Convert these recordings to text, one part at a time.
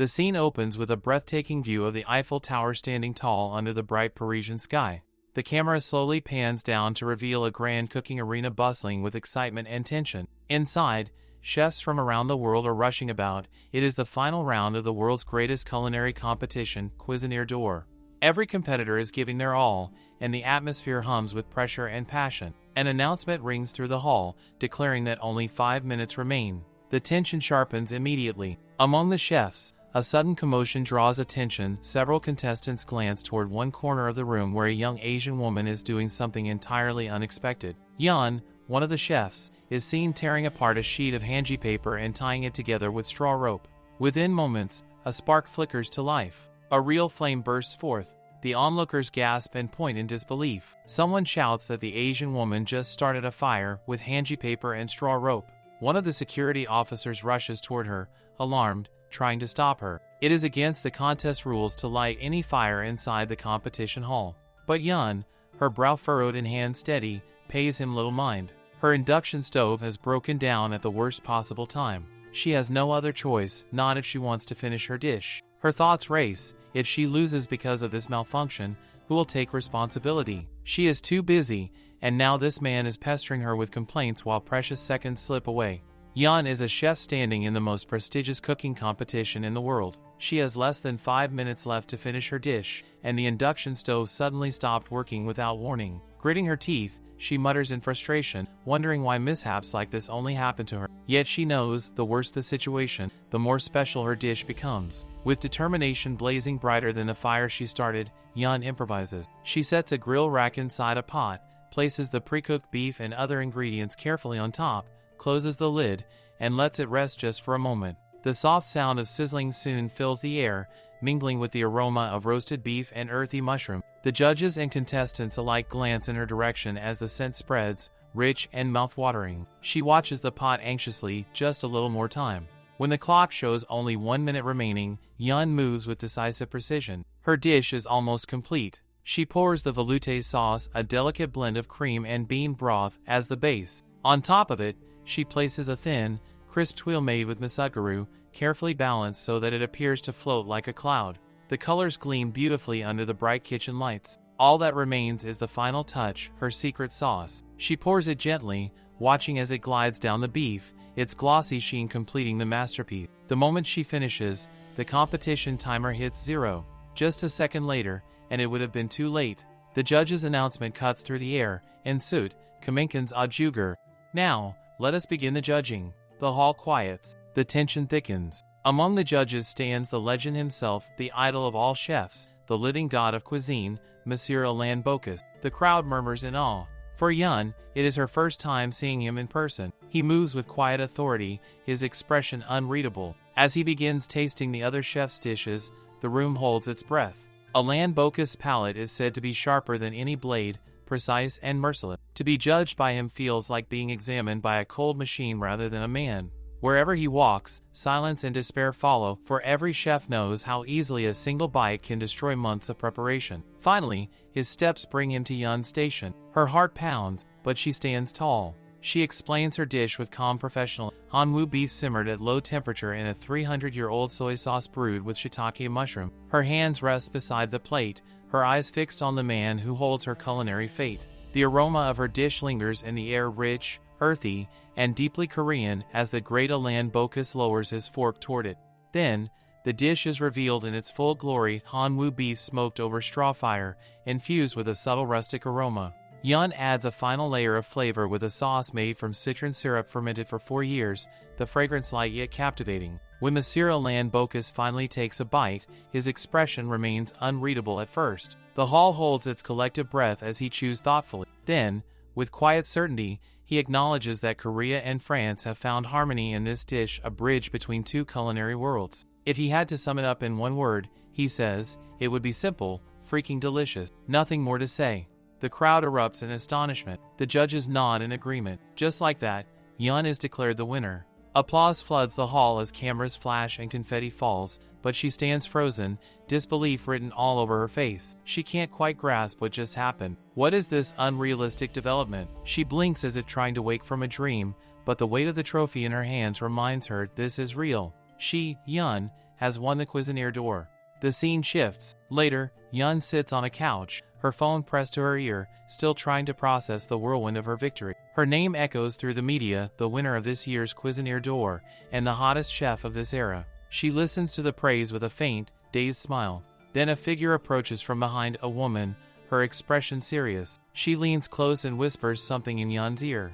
The scene opens with a breathtaking view of the Eiffel Tower standing tall under the bright Parisian sky. The camera slowly pans down to reveal a grand cooking arena bustling with excitement and tension. Inside, chefs from around the world are rushing about. It is the final round of the world's greatest culinary competition, Culinary d'Or. Every competitor is giving their all, and the atmosphere hums with pressure and passion. An announcement rings through the hall, declaring that only 5 minutes remain. The tension sharpens immediately. Among the chefs, a sudden commotion draws attention. Several contestants glance toward one corner of the room where a young Asian woman is doing something entirely unexpected. Yun, one of the chefs, is seen tearing apart a sheet of hanji paper and tying it together with straw rope. Within moments, a spark flickers to life. A real flame bursts forth. The onlookers gasp and point in disbelief. Someone shouts that the Asian woman just started a fire with hanji paper and straw rope. One of the security officers rushes toward her, alarmed, trying to stop her. It is against the contest rules to light any fire inside the competition hall. But Yun, her brow furrowed and hands steady, pays him little mind. Her induction stove has broken down at the worst possible time. She has no other choice, not if she wants to finish her dish. Her thoughts race. If she loses because of this malfunction, who will take responsibility? She is too busy, and now this man is pestering her with complaints while precious seconds slip away. Yun is a chef standing in the most prestigious cooking competition in the world. She has less than 5 minutes left to finish her dish, and the induction stove suddenly stopped working without warning. Gritting her teeth, she mutters in frustration, wondering why mishaps like this only happen to her. Yet she knows, the worse the situation, the more special her dish becomes. With determination blazing brighter than the fire she started, Yun improvises. She sets a grill rack inside a pot, places the pre-cooked beef and other ingredients carefully on top, closes the lid, and lets it rest just for a moment. The soft sound of sizzling soon fills the air, mingling with the aroma of roasted beef and earthy mushroom. The judges and contestants alike glance in her direction as the scent spreads, rich and mouth-watering. She watches the pot anxiously, just a little more time. When the clock shows only 1 minute remaining, Yun moves with decisive precision. Her dish is almost complete. She pours the velouté sauce, a delicate blend of cream and bean broth, as the base. On top of it, she places a thin, crisp tuile made with misudgaru, carefully balanced so that it appears to float like a cloud. The colors gleam beautifully under the bright kitchen lights. All that remains is the final touch, her secret sauce. She pours it gently, watching as it glides down the beef, its glossy sheen completing the masterpiece. The moment she finishes, the competition timer hits 0. Just a second later, and it would have been too late. The judge's announcement cuts through the air. Ensuite, Kaminkins adjuger. Now, let us begin the judging. The hall quiets. The tension thickens. Among the judges stands the legend himself, the idol of all chefs, the living god of cuisine, Monsieur Alain Bocuse. The crowd murmurs in awe. For Yun, it is her first time seeing him in person. He moves with quiet authority, his expression unreadable. As he begins tasting the other chefs' dishes, the room holds its breath. Alain Bocuse's palate is said to be sharper than any blade, precise and merciless. To be judged by him feels like being examined by a cold machine rather than a man. Wherever he walks, silence and despair follow, for every chef knows how easily a single bite can destroy months of preparation. Finally, his steps bring him to Yun's station. Her heart pounds, but she stands tall. She explains her dish with calm professionalism. Hanwoo beef simmered at low temperature in a 300-year-old soy sauce brewed with shiitake mushroom. Her hands rest beside the plate, her eyes fixed on the man who holds her culinary fate. The aroma of her dish lingers in the air, rich, earthy, and deeply Korean as the great Alain Bocuse lowers his fork toward it. Then, the dish is revealed in its full glory, Hanwoo beef smoked over straw fire, infused with a subtle rustic aroma. Yun adds a final layer of flavor with a sauce made from citron syrup fermented for 4 years, the fragrance light yet captivating. When Monsieur Alain Bocuse finally takes a bite, his expression remains unreadable at first. The hall holds its collective breath as he chews thoughtfully. Then, with quiet certainty, he acknowledges that Korea and France have found harmony in this dish, a bridge between two culinary worlds. If he had to sum it up in one word, he says, it would be simple, freaking delicious. Nothing more to say. The crowd erupts in astonishment. The judges nod in agreement. Just like that, Yun is declared the winner. Applause floods the hall as cameras flash and confetti falls, but she stands frozen, disbelief written all over her face. She can't quite grasp what just happened. What is this unrealistic development? She blinks as if trying to wake from a dream, but the weight of the trophy in her hands reminds her this is real. She, Yun, has won the Culinary door. The scene shifts. Later, Yun sits on a couch, her phone pressed to her ear, still trying to process the whirlwind of her victory. Her name echoes through the media, the winner of this year's Culinary door, and the hottest chef of this era. She listens to the praise with a faint, dazed smile. Then a figure approaches from behind, a woman, her expression serious. She leans close and whispers something in Yun's ear.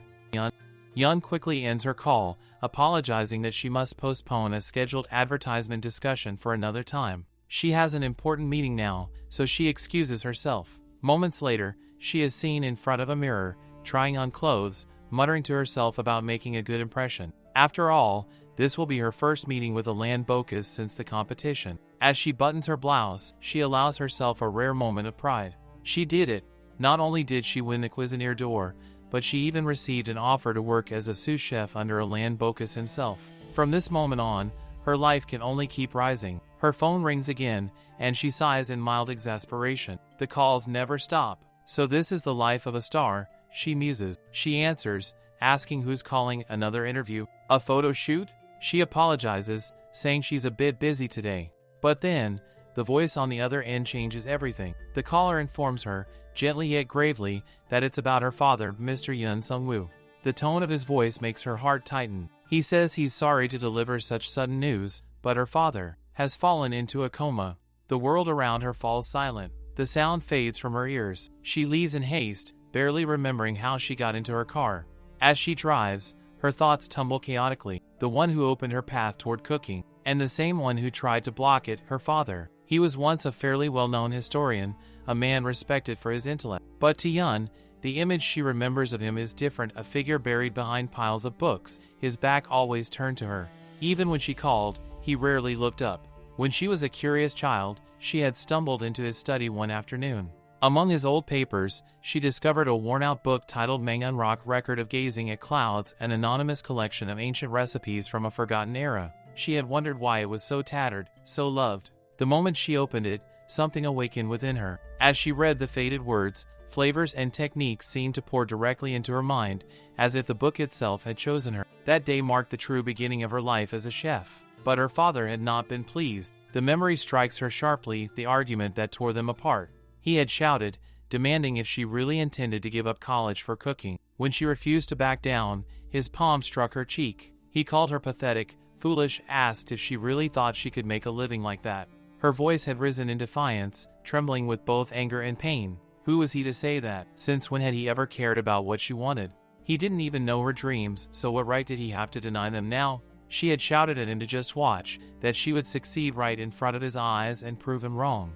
Yun quickly ends her call, apologizing that she must postpone a scheduled advertisement discussion for another time. She has an important meeting now, so she excuses herself. Moments later, she is seen in front of a mirror, trying on clothes, muttering to herself about making a good impression. After all, this will be her first meeting with a land Bocus since the competition. As she buttons her blouse, she allows herself a rare moment of pride. She did it. Not only did she win the Culinary door, but she even received an offer to work as a sous chef under a land Bocus himself. From this moment on, her life can only keep rising. Her phone rings again, and she sighs in mild exasperation. The calls never stop. So this is the life of a star, she muses. She answers, asking who's calling. Another interview? A photo shoot? She apologizes, saying she's a bit busy today. But then, the voice on the other end changes everything. The caller informs her, gently yet gravely, that it's about her father, Mr. Yun Sung-woo. The tone of his voice makes her heart tighten. He says he's sorry to deliver such sudden news, but her father has fallen into a coma. The world around her falls silent. The sound fades from her ears. She leaves in haste, barely remembering how she got into her car. As she drives, her thoughts tumble chaotically. The one who opened her path toward cooking, and the same one who tried to block it, her father. He was once a fairly well-known historian, a man respected for his intellect. But to Yun, the image she remembers of him is different, a figure buried behind piles of books, his back always turned to her. Even when she called, he rarely looked up. When she was a curious child, she had stumbled into his study one afternoon. Among his old papers, she discovered a worn-out book titled Manhwa Rock Record of Gazing at Clouds, an anonymous collection of ancient recipes from a forgotten era. She had wondered why it was so tattered, so loved. The moment she opened it, something awakened within her. As she read the faded words, flavors and techniques seemed to pour directly into her mind, as if the book itself had chosen her. That day marked the true beginning of her life as a chef. But her father had not been pleased. The memory strikes her sharply, the argument that tore them apart. He had shouted, demanding if she really intended to give up college for cooking. When she refused to back down, his palm struck her cheek. He called her pathetic, foolish, asked if she really thought she could make a living like that. Her voice had risen in defiance, trembling with both anger and pain. Who was he to say that? Since when had he ever cared about what she wanted? He didn't even know her dreams, so what right did he have to deny them now? She had shouted at him to just watch, that she would succeed right in front of his eyes and prove him wrong.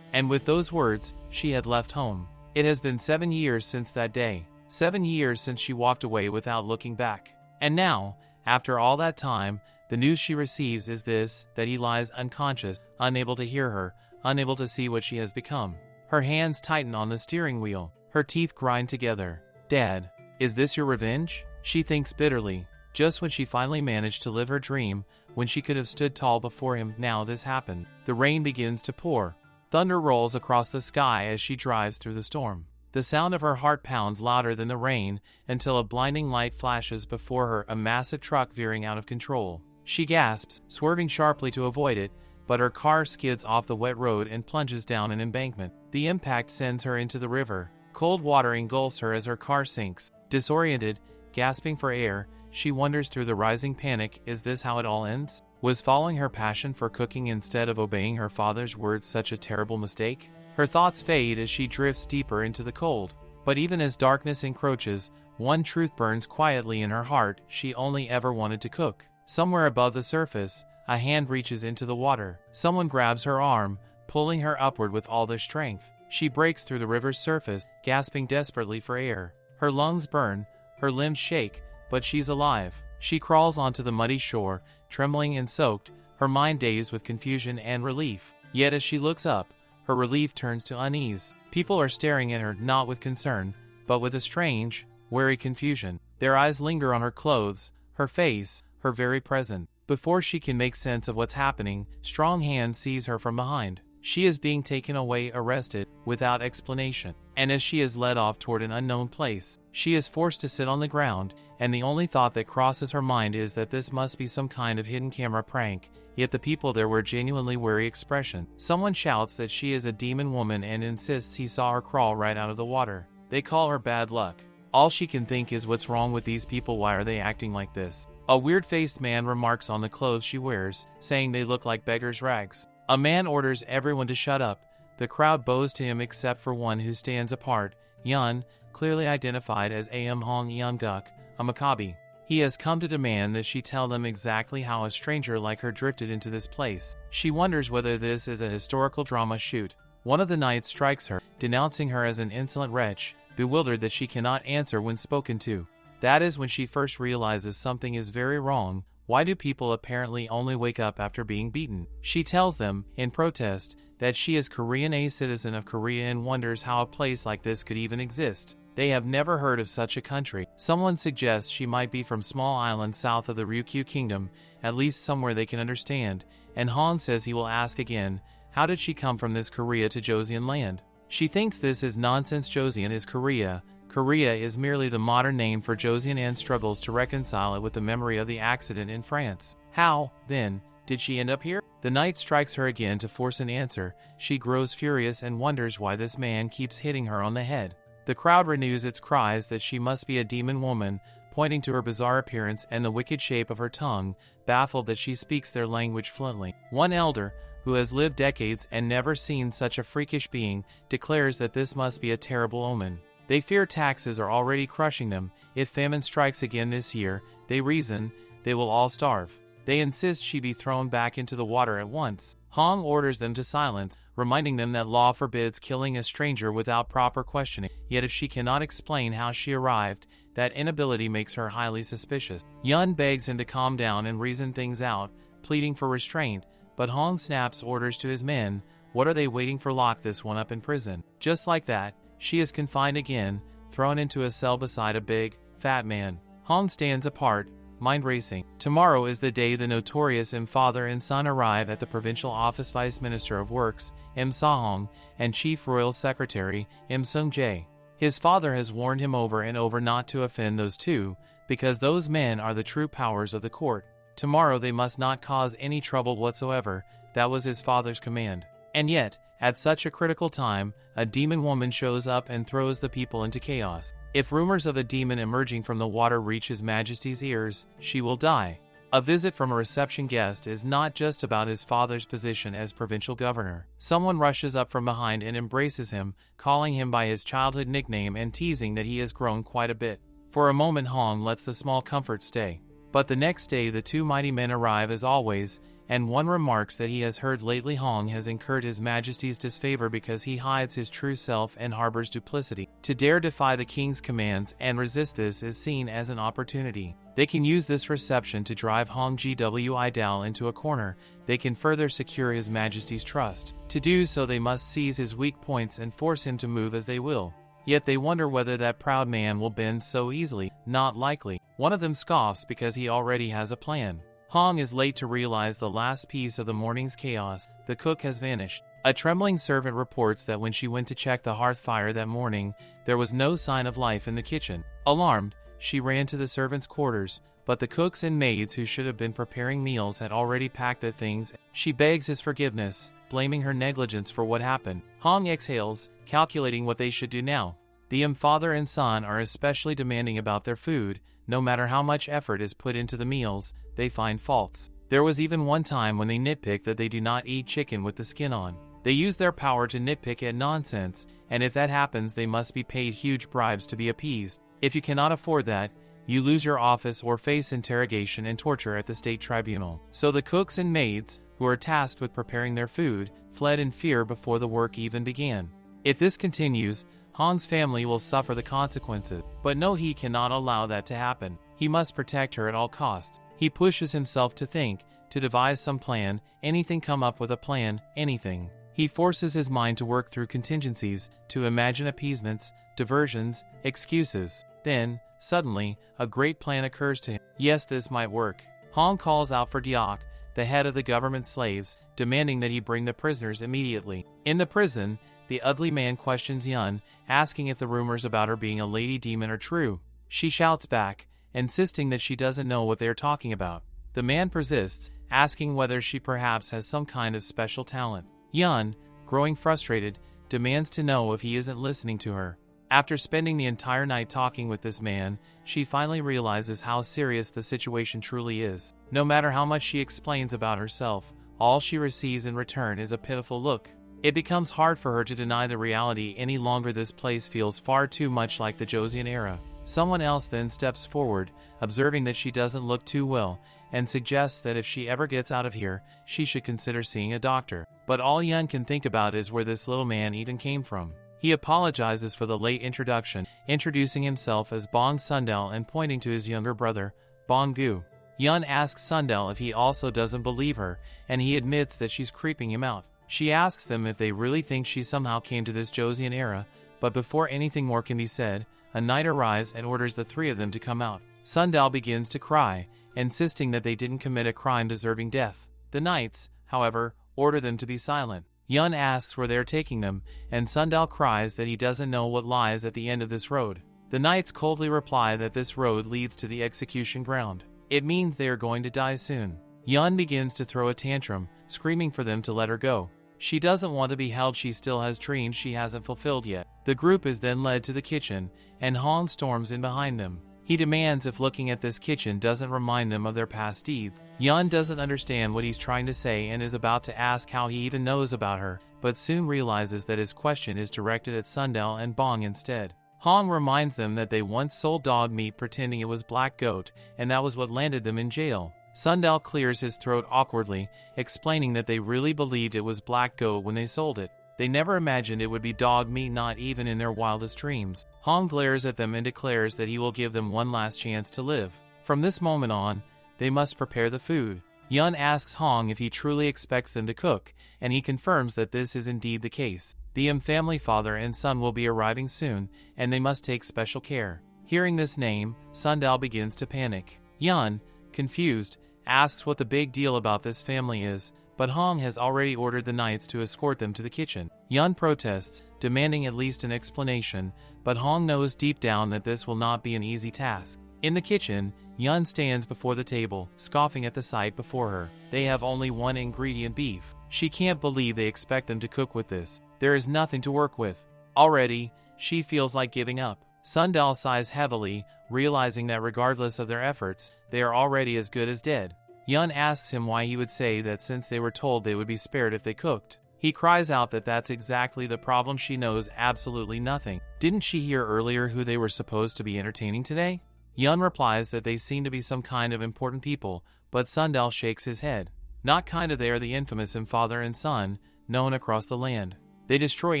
And with those words, she had left home. It has been 7 years since that day. 7 years since she walked away without looking back. And now, after all that time, the news she receives is this, that he lies unconscious, unable to hear her, unable to see what she has become. Her hands tighten on the steering wheel. Her teeth grind together. Dad, is this your revenge? She thinks bitterly. Just when she finally managed to live her dream, when she could have stood tall before him, now this happened. The rain begins to pour. Thunder rolls across the sky as she drives through the storm. The sound of her heart pounds louder than the rain, until a blinding light flashes before her, a massive truck veering out of control. She gasps, swerving sharply to avoid it, but her car skids off the wet road and plunges down an embankment. The impact sends her into the river. Cold water engulfs her as her car sinks. Disoriented, gasping for air, she wonders through the rising panic, is this how it all ends? Was following her passion for cooking instead of obeying her father's words such a terrible mistake? Her thoughts fade as she drifts deeper into the cold. But even as darkness encroaches, one truth burns quietly in her heart: she only ever wanted to cook. Somewhere above the surface, a hand reaches into the water. Someone grabs her arm, pulling her upward with all their strength. She breaks through the river's surface, gasping desperately for air. Her lungs burn, her limbs shake, but she's alive. She crawls onto the muddy shore, trembling and soaked, her mind dazed with confusion and relief. Yet as she looks up, her relief turns to unease. People are staring at her, not with concern, but with a strange, wary confusion. Their eyes linger on her clothes, her face, her very presence. Before she can make sense of what's happening, strong hands seize her from behind. She is being taken away, arrested, without explanation. And as she is led off toward an unknown place, she is forced to sit on the ground, and the only thought that crosses her mind is that this must be some kind of hidden camera prank, yet the people there wear genuinely wary expression. Someone shouts that she is a demon woman and insists he saw her crawl right out of the water. They call her bad luck. All she can think is, what's wrong with these people, why are they acting like this? A weird-faced man remarks on the clothes she wears, saying they look like beggar's rags. A man orders everyone to shut up. The crowd bows to him except for one who stands apart, Yun, clearly identified as Am Hong Yeon-guk, a Maccabi. He has come to demand that she tell them exactly how a stranger like her drifted into this place. She wonders whether this is a historical drama shoot. One of the knights strikes her, denouncing her as an insolent wretch, bewildered that she cannot answer when spoken to. That is when she first realizes something is very wrong. Why do people apparently only wake up after being beaten? She tells them, in protest, that she is Korean, a citizen of Korea, and wonders how a place like this could even exist. They have never heard of such a country. Someone suggests she might be from small island south of the Ryukyu kingdom, at least somewhere they can understand, and Han says he will ask again, how did she come from this Korea to Joseon land? She thinks this is nonsense. Joseon is Korea. Korea is merely the modern name for Joseon, and struggles to reconcile it with the memory of the accident in France. How, then, did she end up here? The knight strikes her again to force an answer. She grows furious and wonders why this man keeps hitting her on the head. The crowd renews its cries that she must be a demon woman, pointing to her bizarre appearance and the wicked shape of her tongue, baffled that she speaks their language fluently. One elder, who has lived decades and never seen such a freakish being, declares that this must be a terrible omen. They fear taxes are already crushing them. If famine strikes again this year, they reason, they will all starve. They insist she be thrown back into the water at once. Hong orders them to silence, reminding them that law forbids killing a stranger without proper questioning. Yet if she cannot explain how she arrived, that inability makes her highly suspicious. Yun begs him to calm down and reason things out, pleading for restraint, but Hong snaps orders to his men. What are they waiting for? Lock this one up in prison. Just like that, she is confined again, thrown into a cell beside a big, fat man. Hong stands apart, mind racing. Tomorrow is the day the notorious Im father and son arrive at the provincial office. Vice Minister of Works, Im Sahong, and Chief Royal Secretary, Im Sung-jae. His father has warned him over and over not to offend those two, because those men are the true powers of the court. Tomorrow they must not cause any trouble whatsoever. That was his father's command. And yet, at such a critical time, a demon woman shows up and throws the people into chaos. If rumors of a demon emerging from the water reach His Majesty's ears, she will die. A visit from a reception guest is not just about his father's position as provincial governor. Someone rushes up from behind and embraces him, calling him by his childhood nickname and teasing that he has grown quite a bit. For a moment Hong lets the small comfort stay. But the next day the two mighty men arrive as always, and one remarks that he has heard lately Hong has incurred His Majesty's disfavor because he hides his true self and harbors duplicity. To dare defy the king's commands and resist this is seen as an opportunity. They can use this reception to drive Hong Gwi into a corner. They can further secure His Majesty's trust. To do so they must seize his weak points and force him to move as they will. Yet they wonder whether that proud man will bend so easily. Not likely. One of them scoffs because he already has a plan. Hong is late to realize the last piece of the morning's chaos. The cook has vanished. A trembling servant reports that when she went to check the hearth fire that morning, there was no sign of life in the kitchen. Alarmed, she ran to the servants' quarters, but the cooks and maids who should have been preparing meals had already packed their things. She begs his forgiveness, blaming her negligence for what happened. Hong exhales, calculating what they should do now. The father and son are especially demanding about their food. No matter how much effort is put into the meals, they find faults. There was even one time when they nitpicked that they do not eat chicken with the skin on. They use their power to nitpick at nonsense, and if that happens they must be paid huge bribes to be appeased. If you cannot afford that, you lose your office or face interrogation and torture at the state tribunal. So the cooks and maids, who are tasked with preparing their food, fled in fear before the work even began. If this continues, Hong's family will suffer the consequences. But no, he cannot allow that to happen. He must protect her at all costs. He pushes himself to think, to devise some plan, anything. Come up with a plan, anything. He forces his mind to work through contingencies, to imagine appeasements, diversions, excuses. Then, suddenly, a great plan occurs to him. Yes, this might work. Hong calls out for Diok, the head of the government slaves, demanding that he bring the prisoners immediately. In the prison, the ugly man questions Yun, asking if the rumors about her being a lady demon are true. She shouts back, insisting that she doesn't know what they are talking about. The man persists, asking whether she perhaps has some kind of special talent. Yun, growing frustrated, demands to know if he isn't listening to her. After spending the entire night talking with this man, she finally realizes how serious the situation truly is. No matter how much she explains about herself, all she receives in return is a pitiful look. It becomes hard for her to deny the reality any longer. This place feels far too much like the Joseon era. Someone else then steps forward, observing that she doesn't look too well, and suggests that if she ever gets out of here, she should consider seeing a doctor. But all Yun can think about is where this little man even came from. He apologizes for the late introduction, introducing himself as Bong Sundal and pointing to his younger brother, Bong Gu. Yun asks Sundal if he also doesn't believe her, and he admits that she's creeping him out. She asks them if they really think she somehow came to this Joseon era, but before anything more can be said, a knight arrives and orders the three of them to come out. Sundal begins to cry, insisting that they didn't commit a crime deserving death. The knights, however, order them to be silent. Yun asks where they are taking them, and Sundal cries that he doesn't know what lies at the end of this road. The knights coldly reply that this road leads to the execution ground. It means they are going to die soon. Yun begins to throw a tantrum, screaming for them to let her go. She doesn't want to be held. She still has dreams she hasn't fulfilled yet. The group is then led to the kitchen, and Han storms in behind them. He demands if looking at this kitchen doesn't remind them of their past deeds. Yun doesn't understand what he's trying to say and is about to ask how he even knows about her, but soon realizes that his question is directed at Sundal and Bong instead. Han reminds them that they once sold dog meat pretending it was black goat, and that was what landed them in jail. Sundal clears his throat awkwardly, explaining that they really believed it was black goat when they sold it. They never imagined it would be dog meat, not even in their wildest dreams. Han glares at them and declares that he will give them one last chance to live. From this moment on, they must prepare the food. Yun asks Hong if he truly expects them to cook, and he confirms that this is indeed the case. The Im family father and son will be arriving soon, and they must take special care. Hearing this name, Sundal begins to panic. Yun, confused, asks what the big deal about this family is, but Hong has already ordered the knights to escort them to the kitchen. Yun protests, demanding at least an explanation, but Hong knows deep down that this will not be an easy task. In the kitchen, Yun stands before the table, scoffing at the sight before her. They have only one ingredient: beef. She can't believe they expect them to cook with this. There is nothing to work with. Already, she feels like giving up. Sundal sighs heavily, realizing that regardless of their efforts, they are already as good as dead. Yun asks him why he would say that since they were told they would be spared if they cooked. He cries out that that's exactly the problem. She knows absolutely nothing. Didn't she hear earlier who they were supposed to be entertaining today? Yun replies that they seem to be some kind of important people, but Sundal shakes his head. Not kind of. They are the infamous Im father and son, known across the land. They destroy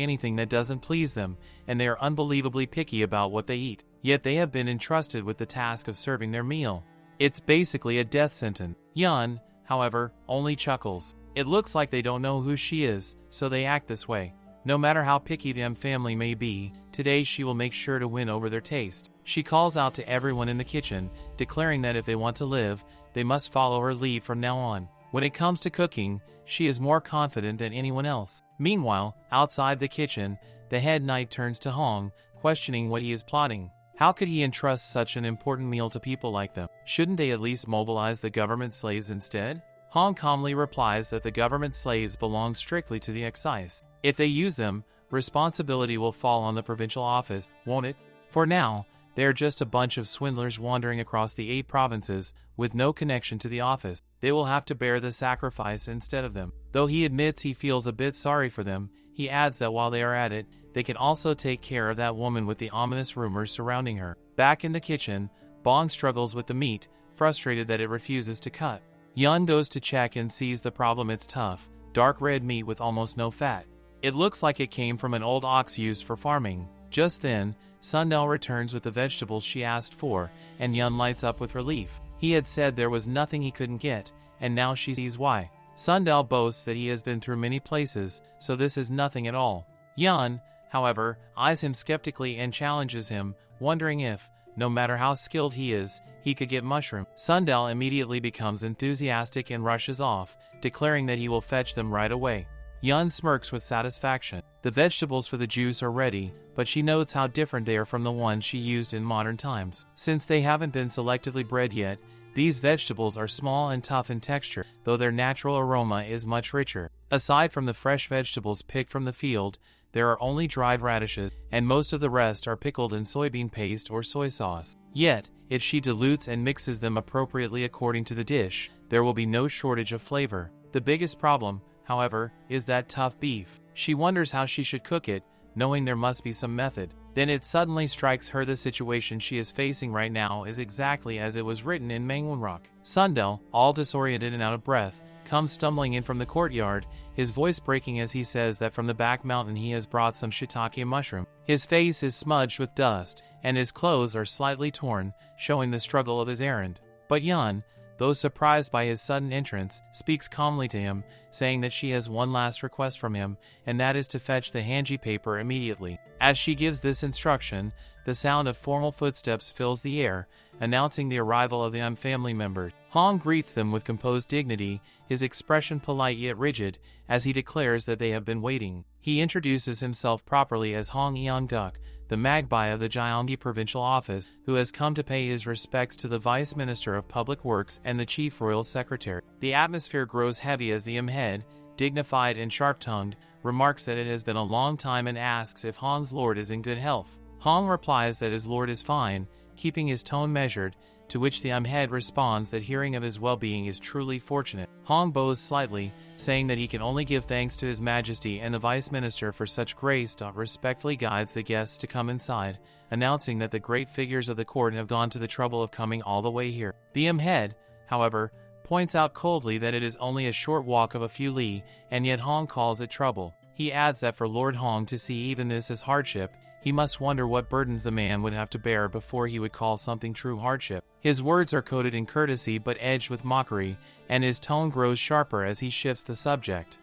anything that doesn't please them, and they are unbelievably picky about what they eat. Yet they have been entrusted with the task of serving their meal. It's basically a death sentence. Yun, however, only chuckles. It looks like they don't know who she is, so they act this way. No matter how picky the M family may be, today she will make sure to win over their taste. She calls out to everyone in the kitchen, declaring that if they want to live, they must follow her lead from now on. When it comes to cooking, she is more confident than anyone else. Meanwhile, outside the kitchen, the head knight turns to Hong, questioning what he is plotting. How could he entrust such an important meal to people like them? Shouldn't they at least mobilize the government slaves instead? Hong calmly replies that the government slaves belong strictly to the excise. If they use them, responsibility will fall on the provincial office, won't it? For now, they are just a bunch of swindlers wandering across the 8 provinces with no connection to the office. They will have to bear the sacrifice instead of them. Though he admits he feels a bit sorry for them, he adds that while they are at it, they can also take care of that woman with the ominous rumors surrounding her. Back in the kitchen, Bong struggles with the meat, frustrated that it refuses to cut. Yun goes to check and sees the problem. It's tough, dark red meat with almost no fat. It looks like it came from an old ox used for farming. Just then, Sundal returns with the vegetables she asked for, and Yun lights up with relief. He had said there was nothing he couldn't get, and now she sees why. Sundal boasts that he has been through many places, so this is nothing at all. Yun, however, eyes him skeptically and challenges him, wondering if, no matter how skilled he is, he could get mushroom. Sundal immediately becomes enthusiastic and rushes off, declaring that he will fetch them right away. Yun smirks with satisfaction. The vegetables for the juice are ready, but she notes how different they are from the ones she used in modern times. Since they haven't been selectively bred yet, these vegetables are small and tough in texture, though their natural aroma is much richer. Aside from the fresh vegetables picked from the field, there are only dried radishes, and most of the rest are pickled in soybean paste or soy sauce. Yet, if she dilutes and mixes them appropriately according to the dish, there will be no shortage of flavor. The biggest problem, however, is that tough beef. She wonders how she should cook it, knowing there must be some method. Then it suddenly strikes her the situation she is facing right now is exactly as it was written in Manhwa. Sundell, all disoriented and out of breath, comes stumbling in from the courtyard, his voice breaking as he says that from the back mountain he has brought some shiitake mushroom. His face is smudged with dust, and his clothes are slightly torn, showing the struggle of his errand. But Yun, though surprised by his sudden entrance, speaks calmly to him, saying that she has one last request from him, and that is to fetch the hanji paper immediately. As she gives this instruction, the sound of formal footsteps fills the air, announcing the arrival of the family members. Hong greets them with composed dignity, his expression polite yet rigid, as he declares that they have been waiting. He introduces himself properly as Hong Eong-guk, the magpie of the Gyeonggi Provincial Office, who has come to pay his respects to the Vice Minister of Public Works and the Chief Royal Secretary. The atmosphere grows heavy as the head, dignified and sharp-tongued, remarks that it has been a long time and asks if Hong's lord is in good health. Hong replies that his lord is fine, keeping his tone measured, to which the head responds that hearing of his well-being is truly fortunate. Hong bows slightly, saying that he can only give thanks to His Majesty and the Vice Minister for such grace. Respectfully guides the guests to come inside, announcing that the great figures of the court have gone to the trouble of coming all the way here. The head, however, points out coldly that it is only a short walk of a few li, and yet Hong calls it trouble. He adds that for Lord Hong to see even this as hardship, he must wonder what burdens the man would have to bear before he would call something true hardship. His words are coated in courtesy but edged with mockery, and his tone grows sharper as he shifts the subject.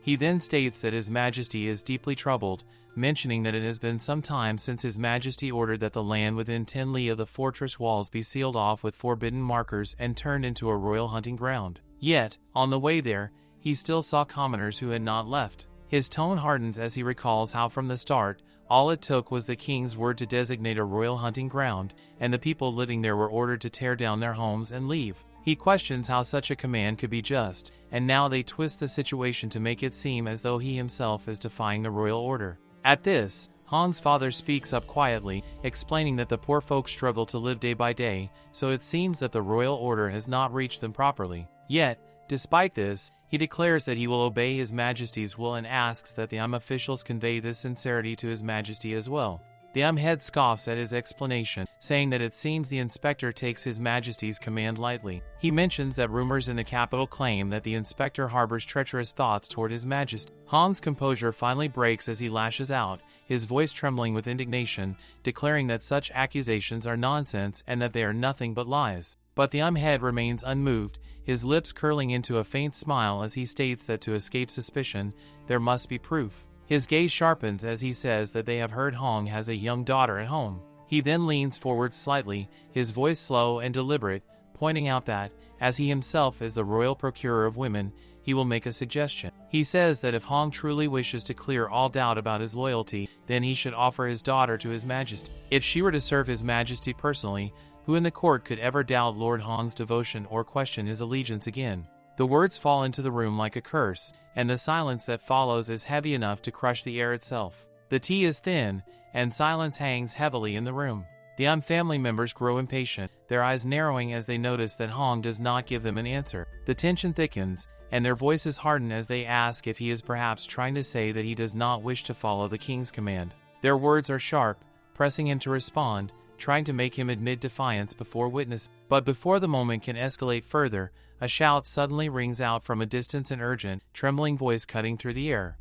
He then states that His Majesty is deeply troubled, mentioning that it has been some time since His Majesty ordered that the land within 10 li of the fortress walls be sealed off with forbidden markers and turned into a royal hunting ground. Yet, on the way there, he still saw commoners who had not left. His tone hardens as he recalls how from the start, all it took was the king's word to designate a royal hunting ground, and the people living there were ordered to tear down their homes and leave. He questions how such a command could be just, and now they twist the situation to make it seem as though he himself is defying the royal order. At this, Hong's father speaks up quietly, explaining that the poor folk struggle to live day by day, so it seems that the royal order has not reached them properly. Yet, despite this, he declares that he will obey His Majesty's will and asks that the officials convey this sincerity to His Majesty as well. The head scoffs at his explanation, saying that it seems the inspector takes His Majesty's command lightly. He mentions that rumors in the capital claim that the inspector harbors treacherous thoughts toward His Majesty. Hong's composure finally breaks as he lashes out, his voice trembling with indignation, declaring that such accusations are nonsense and that they are nothing but lies. But the head remains unmoved, his lips curling into a faint smile as he states that to escape suspicion, there must be proof. His gaze sharpens as he says that they have heard Hong has a young daughter at home. He then leans forward slightly, his voice slow and deliberate, pointing out that, as he himself is the royal procurer of women, he will make a suggestion. He says that if Hong truly wishes to clear all doubt about his loyalty, then he should offer his daughter to His Majesty. If she were to serve His Majesty personally, who in the court could ever doubt Lord Hong's devotion or question his allegiance again? The words fall into the room like a curse, and the silence that follows is heavy enough to crush the air itself. The tea is thin, and silence hangs heavily in the room. The family members grow impatient, their eyes narrowing as they notice that Hong does not give them an answer. The tension thickens, and their voices harden as they ask if he is perhaps trying to say that he does not wish to follow the king's command. Their words are sharp, pressing him to respond, trying to make him admit defiance before witness. But before the moment can escalate further, a shout suddenly rings out from a distance, an urgent, trembling voice cutting through the air.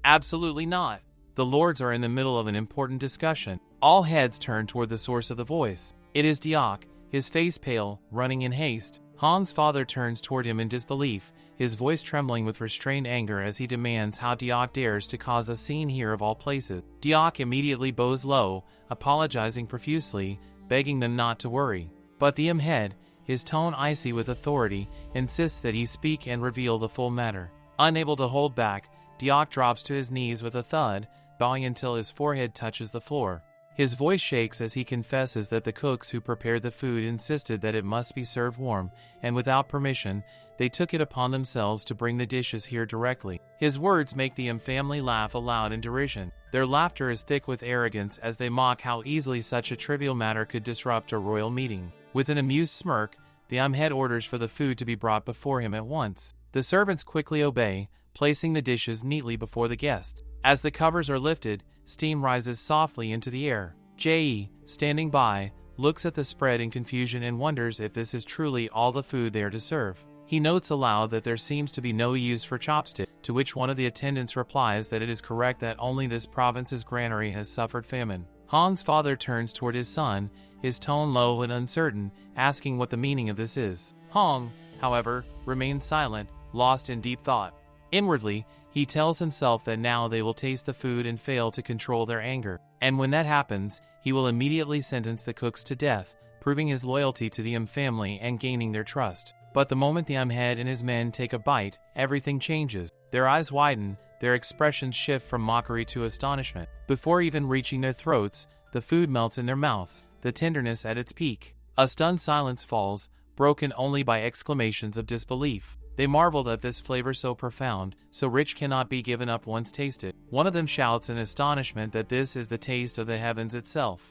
Absolutely not. The lords are in the middle of an important discussion. All heads turn toward the source of the voice. It is Diok, his face pale, running in haste. Hong's father turns toward him in disbelief, his voice trembling with restrained anger as he demands how Diok dares to cause a scene here of all places. Diok immediately bows low, apologizing profusely, begging them not to worry. But the head, his tone icy with authority, insists that he speak and reveal the full matter. Unable to hold back, Deok drops to his knees with a thud, bowing until his forehead touches the floor. His voice shakes as he confesses that the cooks who prepared the food insisted that it must be served warm, and without permission, they took it upon themselves to bring the dishes here directly. His words make the family laugh aloud in derision. Their laughter is thick with arrogance as they mock how easily such a trivial matter could disrupt a royal meeting. With an amused smirk, the head orders for the food to be brought before him at once. The servants quickly obey, placing the dishes neatly before the guests. As the covers are lifted, steam rises softly into the air. Jae, standing by, looks at the spread in confusion and wonders if this is truly all the food they are to serve. He notes aloud that there seems to be no use for chopstick, to which one of the attendants replies that it is correct that only this province's granary has suffered famine. Hong's father turns toward his son, his tone low and uncertain, asking what the meaning of this is. Hong, however, remains silent, lost in deep thought. Inwardly, he tells himself that now they will taste the food and fail to control their anger. And when that happens, he will immediately sentence the cooks to death, proving his loyalty to the family and gaining their trust. But the moment the head and his men take a bite, everything changes. Their eyes widen, their expressions shift from mockery to astonishment. Before even reaching their throats, the food melts in their mouths, the tenderness at its peak. A stunned silence falls, broken only by exclamations of disbelief. They marvel that this flavor so profound, so rich cannot be given up once tasted. One of them shouts in astonishment that this is the taste of the heavens itself.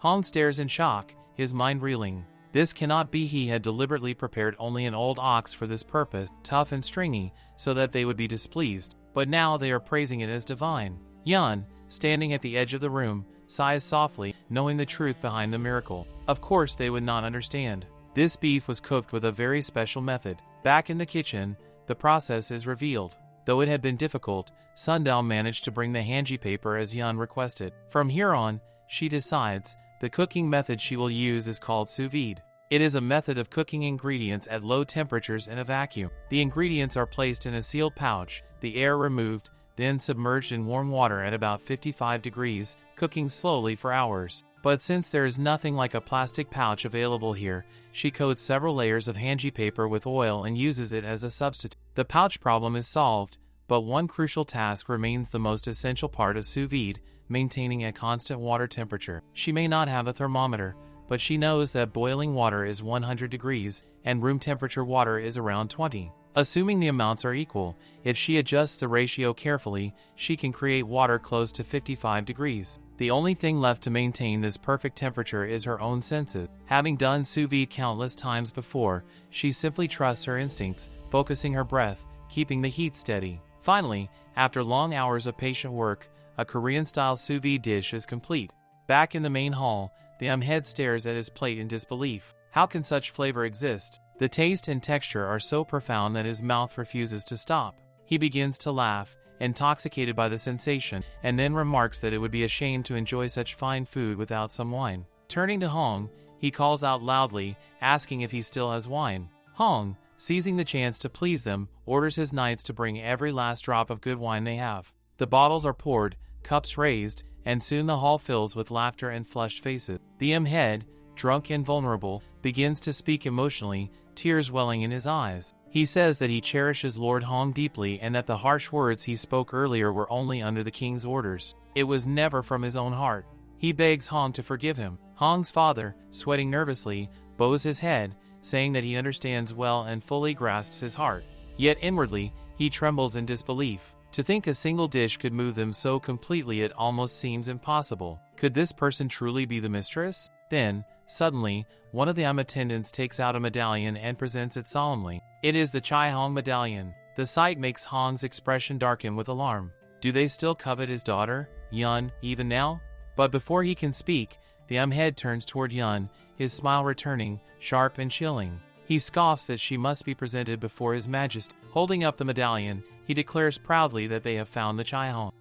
Hong stares in shock, his mind reeling. This cannot be. He had deliberately prepared only an old ox for this purpose, tough and stringy, so that they would be displeased. But now they are praising it as divine. Yun, standing at the edge of the room, sighs softly, knowing the truth behind the miracle. Of course they would not understand. This beef was cooked with a very special method. Back in the kitchen, the process is revealed. Though it had been difficult, Sundao managed to bring the hanji paper as Yun requested. From here on, she decides, the cooking method she will use is called sous vide. It is a method of cooking ingredients at low temperatures in a vacuum. The ingredients are placed in a sealed pouch, the air removed, then submerged in warm water at about 55 degrees, cooking slowly for hours. But since there is nothing like a plastic pouch available here, she coats several layers of hanji paper with oil and uses it as a substitute. The pouch problem is solved, but one crucial task remains, the most essential part of sous vide, maintaining a constant water temperature. She may not have a thermometer, but she knows that boiling water is 100 degrees and room temperature water is around 20. Assuming the amounts are equal, if she adjusts the ratio carefully, she can create water close to 55 degrees. The only thing left to maintain this perfect temperature is her own senses. Having done sous vide countless times before, she simply trusts her instincts, focusing her breath, keeping the heat steady. Finally, after long hours of patient work, a Korean-style sous vide dish is complete. Back in the main hall, the head stares at his plate in disbelief. How can such flavor exist? The taste and texture are so profound that his mouth refuses to stop. He begins to laugh, intoxicated by the sensation, and then remarks that it would be a shame to enjoy such fine food without some wine. Turning to Hong, he calls out loudly, asking if he still has wine. Hong, seizing the chance to please them, orders his knights to bring every last drop of good wine they have. The bottles are poured, cups raised, and soon the hall fills with laughter and flushed faces. The head, drunk and vulnerable, begins to speak emotionally, tears welling in his eyes. He says that he cherishes Lord Hong deeply and that the harsh words he spoke earlier were only under the king's orders. It was never from his own heart. He begs Hong to forgive him. Hong's father, sweating nervously, bows his head, saying that he understands well and fully grasps his heart. Yet inwardly, he trembles in disbelief. To think a single dish could move them so completely, it almost seems impossible. Could this person truly be the mistress? Then, suddenly, one of the attendants takes out a medallion and presents it solemnly. It is the Chai Hong medallion. The sight makes Hong's expression darken with alarm. Do they still covet his daughter, Yun, even now? But before he can speak, the head turns toward Yun, his smile returning, sharp and chilling. He scoffs that she must be presented before his majesty. Holding up the medallion, he declares proudly that they have found the Chai Hong.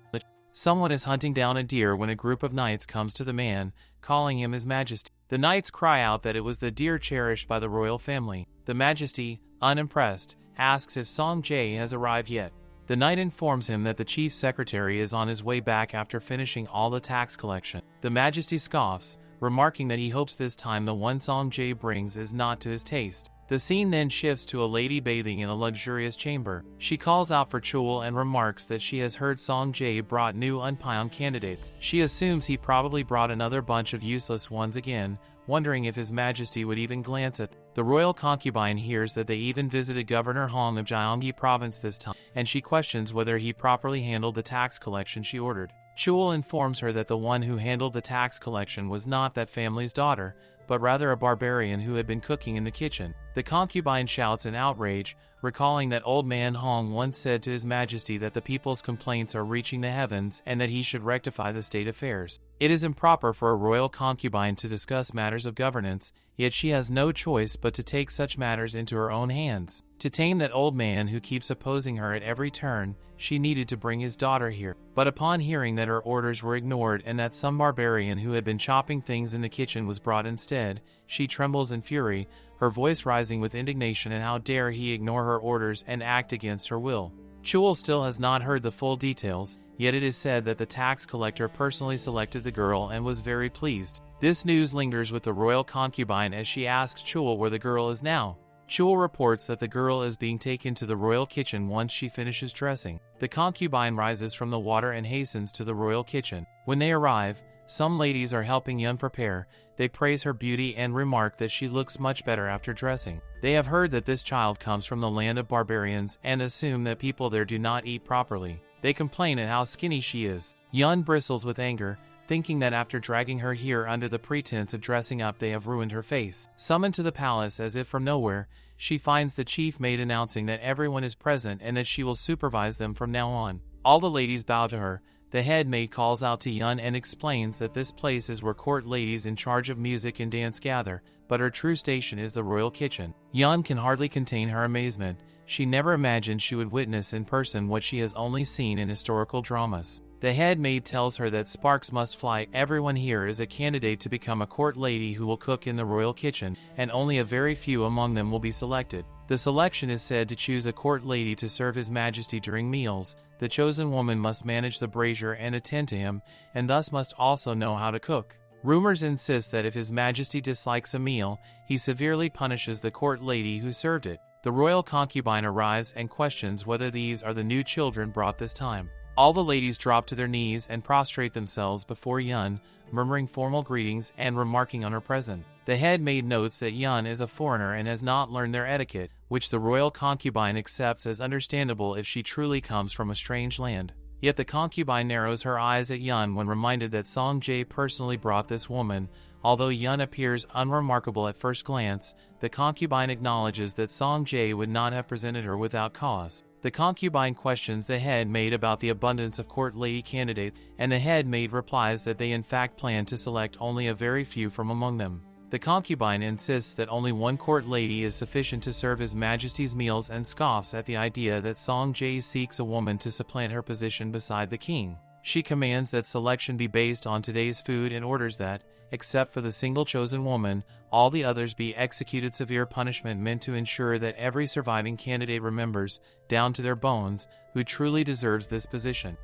Someone is hunting down a deer when a group of knights comes to the man, calling him his majesty. The knights cry out that it was the deer cherished by the royal family. The majesty, unimpressed, asks if Song Jae has arrived yet. The knight informs him that the chief secretary is on his way back after finishing all the tax collection. The majesty scoffs, remarking that he hopes this time the one Song Jae brings is not to his taste. The scene then shifts to a lady bathing in a luxurious chamber. She calls out for Chul and remarks that she has heard Song Jae brought new unpioneered candidates. She assumes he probably brought another bunch of useless ones again, wondering if His Majesty would even glance at them. The royal concubine hears that they even visited Governor Hong of Gyeonggi Province this time, and she questions whether he properly handled the tax collection she ordered. Chul informs her that the one who handled the tax collection was not that family's daughter, but rather a barbarian who had been cooking in the kitchen. The concubine shouts in outrage, recalling that old man Hong once said to His Majesty that the people's complaints are reaching the heavens and that he should rectify the state affairs. It is improper for a royal concubine to discuss matters of governance, yet she has no choice but to take such matters into her own hands. To tame that old man who keeps opposing her at every turn, she needed to bring his daughter here. But upon hearing that her orders were ignored and that some barbarian who had been chopping things in the kitchen was brought instead, she trembles in fury, her voice rising with indignation at how dare he ignore her orders and act against her will. Chul still has not heard the full details, yet it is said that the tax collector personally selected the girl and was very pleased. This news lingers with the royal concubine as she asks Chul where the girl is now. Chul reports that the girl is being taken to the royal kitchen once she finishes dressing. The concubine rises from the water and hastens to the royal kitchen. When they arrive, some ladies are helping Yun prepare. They praise her beauty and remark that she looks much better after dressing. They have heard that this child comes from the land of barbarians and assume that people there do not eat properly. They complain at how skinny she is. Yun bristles with anger, thinking that after dragging her here under the pretense of dressing up they have ruined her face. Summoned to the palace as if from nowhere, she finds the chief maid announcing that everyone is present and that she will supervise them from now on. All the ladies bow to her. The head maid calls out to Yun and explains that this place is where court ladies in charge of music and dance gather, but her true station is the royal kitchen. Yun can hardly contain her amazement. She never imagined she would witness in person what she has only seen in historical dramas. The head maid tells her that sparks must fly. Everyone here is a candidate to become a court lady who will cook in the royal kitchen, and only a very few among them will be selected. The selection is said to choose a court lady to serve His Majesty during meals. The chosen woman must manage the brazier and attend to him, and thus must also know how to cook. Rumors insist that if His Majesty dislikes a meal, he severely punishes the court lady who served it. The royal concubine arrives and questions whether these are the new children brought this time. All the ladies drop to their knees and prostrate themselves before Yun, murmuring formal greetings and remarking on her present. The head maid notes that Yun is a foreigner and has not learned their etiquette, which the royal concubine accepts as understandable if she truly comes from a strange land. Yet the concubine narrows her eyes at Yun when reminded that Song Jae personally brought this woman. Although Yun appears unremarkable at first glance, the concubine acknowledges that Song Jae would not have presented her without cause. The concubine questions the head maid about the abundance of court lady candidates, and the head maid replies that they in fact plan to select only a very few from among them. The concubine insists that only one court lady is sufficient to serve His Majesty's meals and scoffs at the idea that Song Jae seeks a woman to supplant her position beside the king. She commands that selection be based on today's food and orders that, except for the single chosen woman, all the others be executed. Severe punishment meant to ensure that every surviving candidate remembers, down to their bones, who truly deserves this position.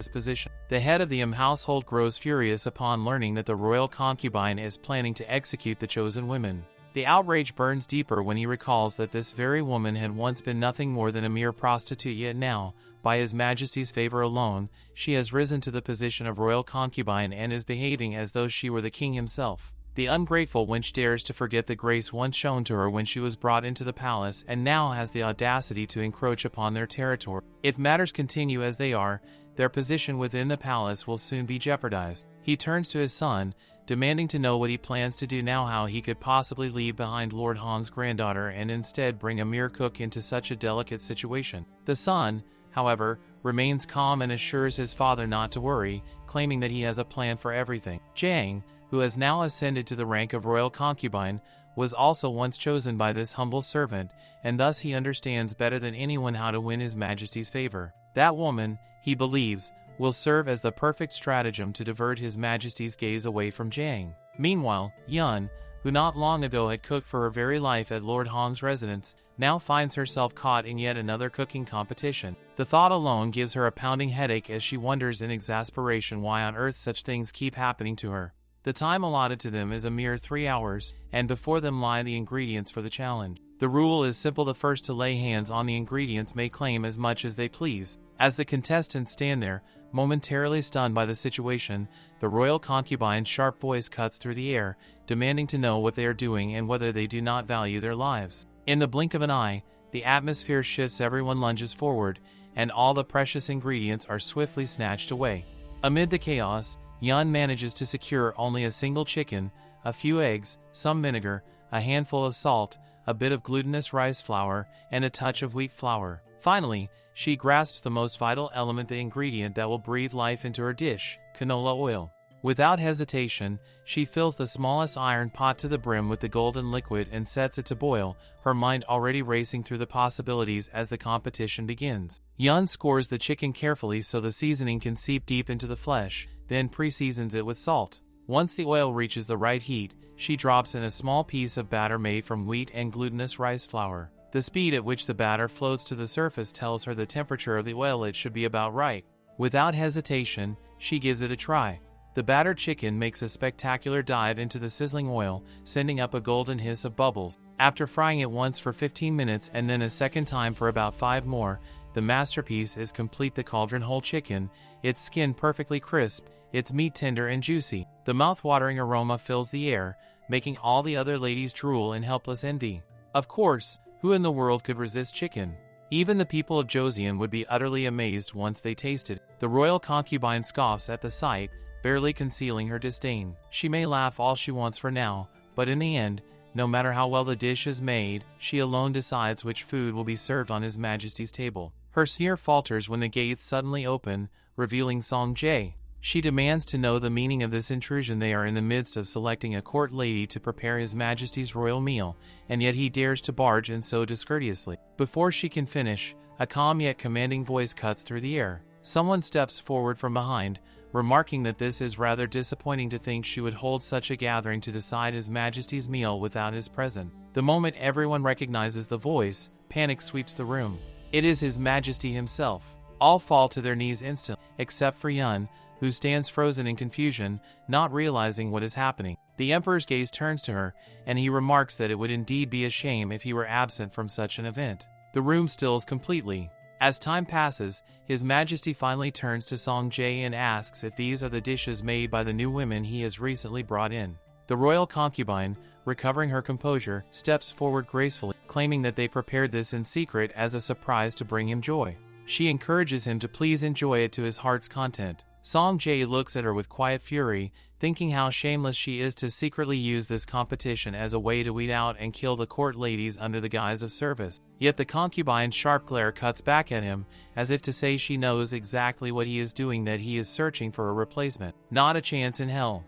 The head of the household grows furious upon learning that the royal concubine is planning to execute the chosen women. The outrage burns deeper when he recalls that this very woman had once been nothing more than a mere prostitute, yet now, by His Majesty's favor alone, she has risen to the position of royal concubine and is behaving as though she were the king himself. The ungrateful wench dares to forget the grace once shown to her when she was brought into the palace and now has the audacity to encroach upon their territory. If matters continue as they are, their position within the palace will soon be jeopardized. He turns to his son, demanding to know what he plans to do now, how he could possibly leave behind Lord Han's granddaughter and instead bring a mere cook into such a delicate situation. The son, however, remains calm and assures his father not to worry, claiming that he has a plan for everything. Jang, who has now ascended to the rank of royal concubine, was also once chosen by this humble servant, and thus he understands better than anyone how to win His Majesty's favor. That woman, he believes, will serve as the perfect stratagem to divert His Majesty's gaze away from Jang. Meanwhile, Yun, who not long ago had cooked for her very life at Lord Han's residence, now finds herself caught in yet another cooking competition. The thought alone gives her a pounding headache as she wonders in exasperation why on earth such things keep happening to her. The time allotted to them is a mere 3 hours, and before them lie the ingredients for the challenge. The The rule is simple: the first to lay hands on the ingredients may claim as much as they please. As the contestants stand there, momentarily stunned by the situation, the royal concubine's sharp voice cuts through the air, demanding to know what they are doing and whether they do not value their lives. In the blink of an eye, the atmosphere shifts, everyone lunges forward, and all the precious ingredients are swiftly snatched away. Amid the chaos, Yun manages to secure only a single chicken, a few eggs, some vinegar, a handful of salt, a bit of glutinous rice flour, and a touch of wheat flour. Finally, she grasps the most vital element, the ingredient that will breathe life into her dish: canola oil. Without hesitation, she fills the smallest iron pot to the brim with the golden liquid and sets it to boil, her mind already racing through the possibilities as the competition begins. Yun scores the chicken carefully so the seasoning can seep deep into the flesh, then pre-seasons it with salt. Once the oil reaches the right heat, she drops in a small piece of batter made from wheat and glutinous rice flour. The speed at which the batter floats to the surface tells her the temperature of the oil; it should be about right. Without hesitation, she gives it a try. The battered chicken makes a spectacular dive into the sizzling oil, sending up a golden hiss of bubbles. After frying it once for 15 minutes and then a second time for about 5 more, the masterpiece is complete: the cauldron whole chicken, its skin perfectly crisp, its meat tender and juicy. The mouth-watering aroma fills the air, making all the other ladies drool in helpless envy. Of course, who in the world could resist chicken? Even the people of Joseon would be utterly amazed once they tasted it. The royal concubine scoffs at the sight, barely concealing her disdain. She may laugh all she wants for now, but in the end, no matter how well the dish is made, she alone decides which food will be served on His Majesty's table. Her sneer falters when the gates suddenly open, revealing Song Jae. She demands to know the meaning of this intrusion. They are in the midst of selecting a court lady to prepare His Majesty's royal meal, and yet he dares to barge in so discourteously. Before she can finish, a calm yet commanding voice cuts through the air. Someone steps forward from behind, remarking that this is rather disappointing to think she would hold such a gathering to decide His Majesty's meal without his presence. The moment everyone recognizes the voice, panic sweeps the room. It is His Majesty himself. All fall to their knees instantly, except for Yun, who stands frozen in confusion, not realizing what is happening. The Emperor's gaze turns to her, and he remarks that it would indeed be a shame if he were absent from such an event. The room stills completely. As time passes, His Majesty finally turns to Song Jae and asks if these are the dishes made by the new women he has recently brought in. The royal concubine, recovering her composure, steps forward gracefully, claiming that they prepared this in secret as a surprise to bring him joy. She encourages him to please enjoy it to his heart's content. Song Jae looks at her with quiet fury, thinking how shameless she is to secretly use this competition as a way to weed out and kill the court ladies under the guise of service. Yet the concubine's sharp glare cuts back at him, as if to say she knows exactly what he is doing, that he is searching for a replacement. Not a chance in hell.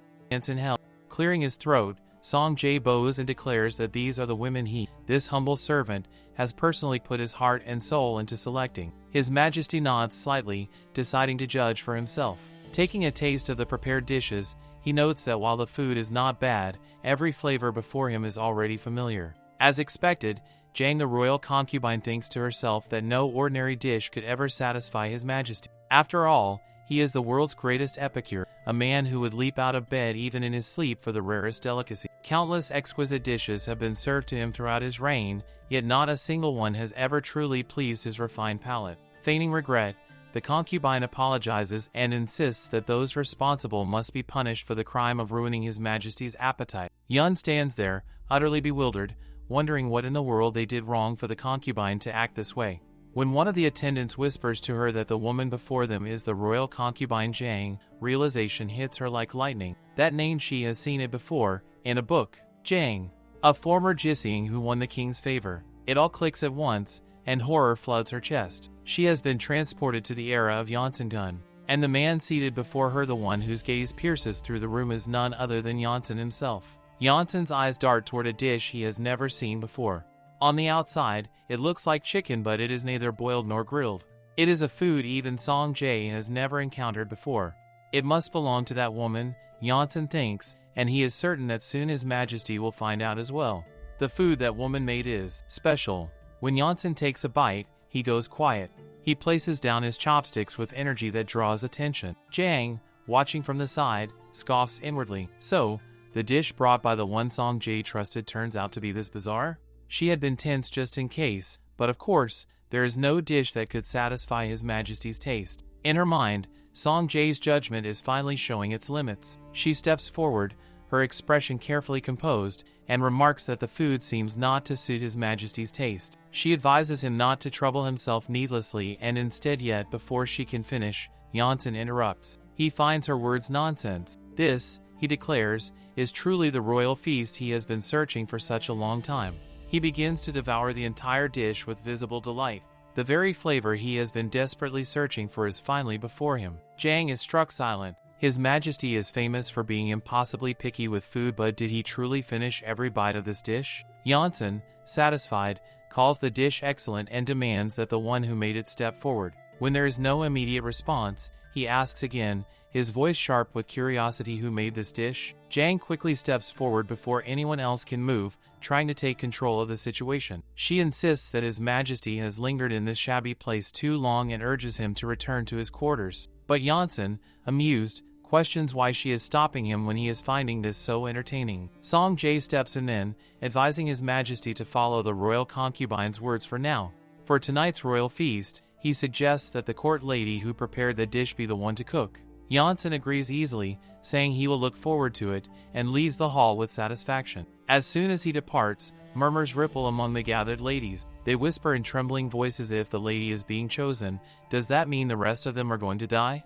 Clearing his throat, Song Jae bows and declares that these are the women he, this humble servant, has personally put his heart and soul into selecting. His Majesty nods slightly, deciding to judge for himself. Taking a taste of the prepared dishes, he notes that while the food is not bad, every flavor before him is already familiar. As expected, Jang the royal concubine thinks to herself that no ordinary dish could ever satisfy His Majesty. After all, he is the world's greatest epicure, a man who would leap out of bed even in his sleep for the rarest delicacy. Countless exquisite dishes have been served to him throughout his reign, yet not a single one has ever truly pleased his refined palate. Feigning regret, the concubine apologizes and insists that those responsible must be punished for the crime of ruining His Majesty's appetite. Yun stands there, utterly bewildered, wondering what in the world they did wrong for the concubine to act this way. When one of the attendants whispers to her that the woman before them is the royal concubine Jang, realization hits her like lightning. That name, she has seen it before, in a book. Jang, a former Jising who won the king's favor. It all clicks at once, and horror floods her chest. She has been transported to the era of Yonsen-gun, and the man seated before her, the one whose gaze pierces through the room, is none other than Yonsen himself. Yonsen's eyes dart toward a dish he has never seen before. On the outside, it looks like chicken, but it is neither boiled nor grilled. It is a food even Song Jae has never encountered before. It must belong to that woman, Yonsen thinks, and he is certain that soon His Majesty will find out as well. The food that woman made is special. When Yonsen takes a bite, he goes quiet. He places down his chopsticks with energy that draws attention. Jang, watching from the side, scoffs inwardly. So, the dish brought by the one Song Jae trusted turns out to be this bizarre? She had been tense just in case, but of course, there is no dish that could satisfy His Majesty's taste. In her mind, Song Jae's judgment is finally showing its limits. She steps forward, her expression carefully composed, and remarks that the food seems not to suit His Majesty's taste. She advises him not to trouble himself needlessly, and instead, yet before she can finish, Janssen interrupts. He finds her words nonsense. This, he declares, is truly the royal feast he has been searching for such a long time. He begins to devour the entire dish with visible delight. The very flavor he has been desperately searching for is finally before him. Jang is struck silent. His Majesty is famous for being impossibly picky with food, but did he truly finish every bite of this dish? Janssen, satisfied, calls the dish excellent and demands that the one who made it step forward. When there is no immediate response, he asks again, his voice sharp with curiosity, who made this dish? Jang quickly steps forward before anyone else can move, trying to take control of the situation. She insists that His Majesty has lingered in this shabby place too long and urges him to return to his quarters. But Janssen, amused, questions why she is stopping him when he is finding this so entertaining. Song Jae steps in then, advising His Majesty to follow the royal concubine's words for now. For tonight's royal feast, he suggests that the court lady who prepared the dish be the one to cook. Janssen agrees easily, saying he will look forward to it, and leaves the hall with satisfaction. As soon as he departs, murmurs ripple among the gathered ladies. They whisper in trembling voices, if the lady is being chosen, does that mean the rest of them are going to die?